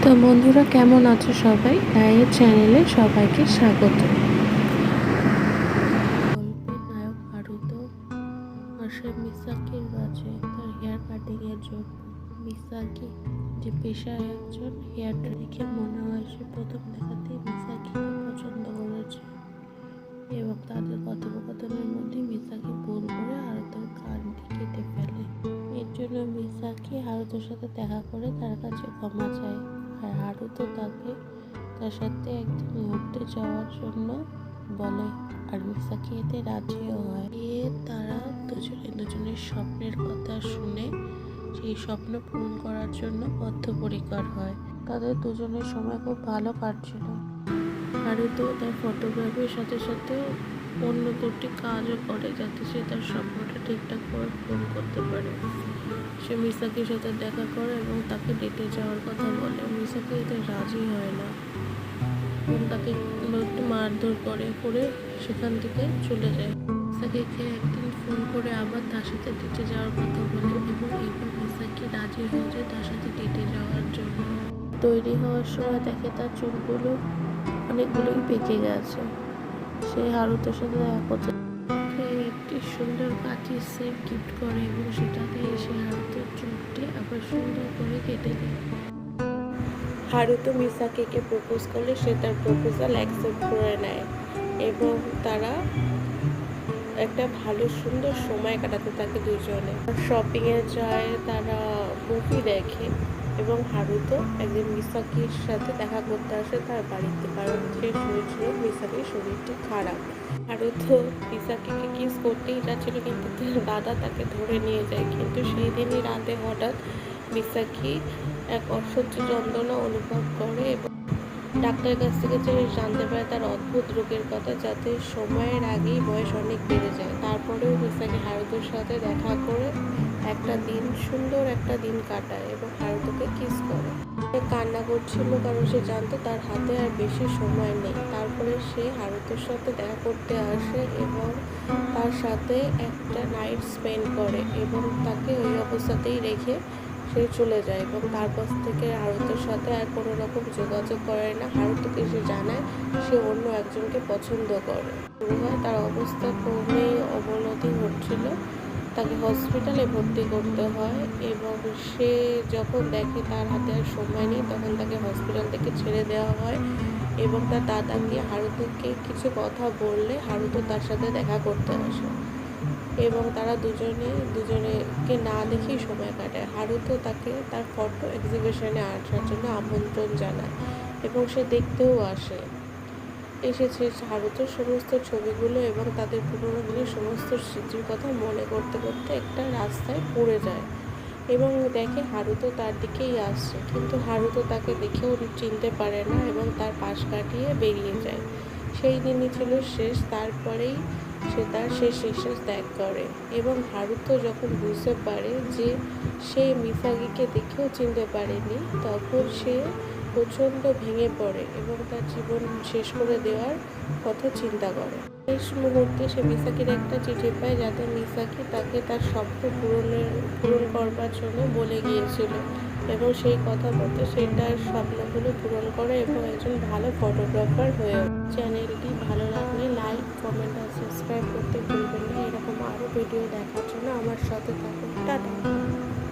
তো বন্ধুরা, কেমন আছো সবাই? ডায়ের চ্যানেলে সবাইকে স্বাগত। গল্পের নায়ক হারুতো আসে মিসাকির কাছে তার হেয়ার কাটিং এর জন্য। মিসাকি যে পেশায় একজন হেয়ার দেখে মনে হয় সে প্রথম দেখাতেই মিসাকিকে পছন্দ করেছে এবং তাদের কথোপকথনের মধ্যে মিসাকি ভুল করে হারুতোর কানটি কেটে ফেলে। এর জন্য মিসাকি হারুতোর সাথে দেখা করে তার কাছে ক্ষমা চায়, আর হারুতো তাকে তার সাথে একদিন ঘুরতে যাওয়ার জন্য বলে, আর মিসাকি এতে রাজিও হয়। তারা দুজনের স্বপ্নের কথা শুনে সেই স্বপ্ন পূরণ করার জন্য বদ্ধপরিকর হয়। তাদের দুজনের সময় খুব ভালো কাটছিল। হারুতো তার ফটোগ্রাফির সাথে সাথে অন্য দুটি কাজও করে যাতে সে তার স্বপ্নটা ঠিকঠাক করে পূরণ করতে পারে। সে মিসাকির সাথে দেখা করে এবং তাকে ডেটে যাওয়ার কথা বলে। মিসাকি এতে রাজি হয় না এবং তাকে একটু মারধর করে সেখান থেকে চলে যায়। মিসাকিকে একদিন ফোন করে আবার তার সাথে ডেটে যাওয়ার কথা বলে এবং এবার মিসাকি রাজি হয়ে যায় তার সাথে ডেটে যাওয়ার জন্য। তৈরি হওয়ার সময় দেখে তার চুলগুলো অনেকগুলোই পেকে গেছে। সে হারুতোর সাথে দেখা করতে একটি সুন্দর কাঁচির সেট গিফট করে এবং সেটা দিয়ে সে হারুতোর চুলটি আবার সুন্দর করে কেটে দেয়। হারুতো মিসাকিকে প্রপোজ করলে সে তার প্রপোজাল অ্যাকসেপ্ট করে নেয় এবং তারা একটা ভালো সুন্দর সময় কাটাতে থাকে দুজনে। শপিংয়ে যায়, তারা মুভি দেখে এবং হারুতো একদিন মিসাকির সাথে দেখা করতে আসে তার বাড়িতে, কারণ সে শুনেছিল মিসাকির শরীরটি খারাপ। হারুতো মিসাকিকে কিস করতেই যাচ্ছিল কিন্তু দাদা তাকে ধরে নিয়ে যায়, কিন্তু সেই দিনই রাতে হঠাৎ মিসাকি এক অসহ্য যন্ত্রণা অনুভব করে এবং ডাক্তারের কাছ থেকে যে জানতে পারে তার অদ্ভুত রোগের কথা, যাতে সময়ের আগেই বয়স অনেক বেড়ে যায়। তারপরেও মিসাকি হারুতোর সাথে দেখা করে সুন্দর একটা দিন কাটায় এবং হারুতোকে কিস করে। সে কান্না করছিল কারণ সে জানতো তার হাতে আর বেশি সময় নেই। তারপরে সে হারুতোর সাথে দেখা করতে আসে এবং তার সাথে একটা নাইট স্পেন্ড করে এবং তাকে ওই অবস্থাতেই রেখে সে চলে যায় এবং তারপর থেকে হারুতোর সাথে আর কোনো রকম যোগাযোগ করে না। হারুতোকে সে জানায় সে অন্য একজনকে পছন্দ করে। শুরু হয় তার অবস্থা ক্রমেই অবনতি হচ্ছিল, তাকে হসপিটালে ভর্তি করতে হয় এবং সে যখন দেখে তার হাতে আর সময় নেই তখন তাকে হসপিটাল থেকে ছেড়ে দেওয়া হয় এবং তার দাদাকে হারুতোকে কিছু কথা বললে হারুতো তার সাথে দেখা করতে আসে এবং তারা দুজনেকে না দেখেই সময় কাটায়। হারুতো তাকে তার ফটো এক্সিবিশনে আসার জন্য আমন্ত্রণ জানায় এবং সে দেখতেও এসেছে হারুতোর সমস্ত ছবিগুলো এবং তাদের পুরোনো দিনের সমস্ত স্মৃতির কথা মনে করতে করতে একটা রাস্তায় পড়ে যায় এবং দেখে হারুতো তার দিকেই আসছে, কিন্তু হারুতো তাকে দেখেও চিনতে পারে না এবং তার পাশ কাটিয়ে বেরিয়ে যায়। সেই দিনই ছিল শেষ, তারপরেই সে তার শেষ নিঃশ্বাস ত্যাগ করে এবং হারুতো যখন বুঝতে পারে যে সে মিসাকিকে দেখেও চিনতে পারেনি তখন সে প্রচণ্ড ভেঙে পড়ে এবং তার জীবন শেষ করে দেওয়ার কথা চিন্তা করে। শেষ মুহূর্তে সে মিসাকির একটা চিঠি পায় যাতে মিসাকি তাকে তার স্বপ্ন পূরণ করবার জন্য বলে গিয়েছিল এবং সেই কথা মতো সে তার স্বপ্নগুলো পূরণ করে এবং একজন ভালো ফটোগ্রাফার হয়ে ওঠে। চ্যানেলটি ভালো লাগলে লাইক, কমেন্ট আর সাবস্ক্রাইব করতে ভুলবেন না। এরকম আরও ভিডিও দেখার জন্য আমার সাথে থাকুন। টাটা।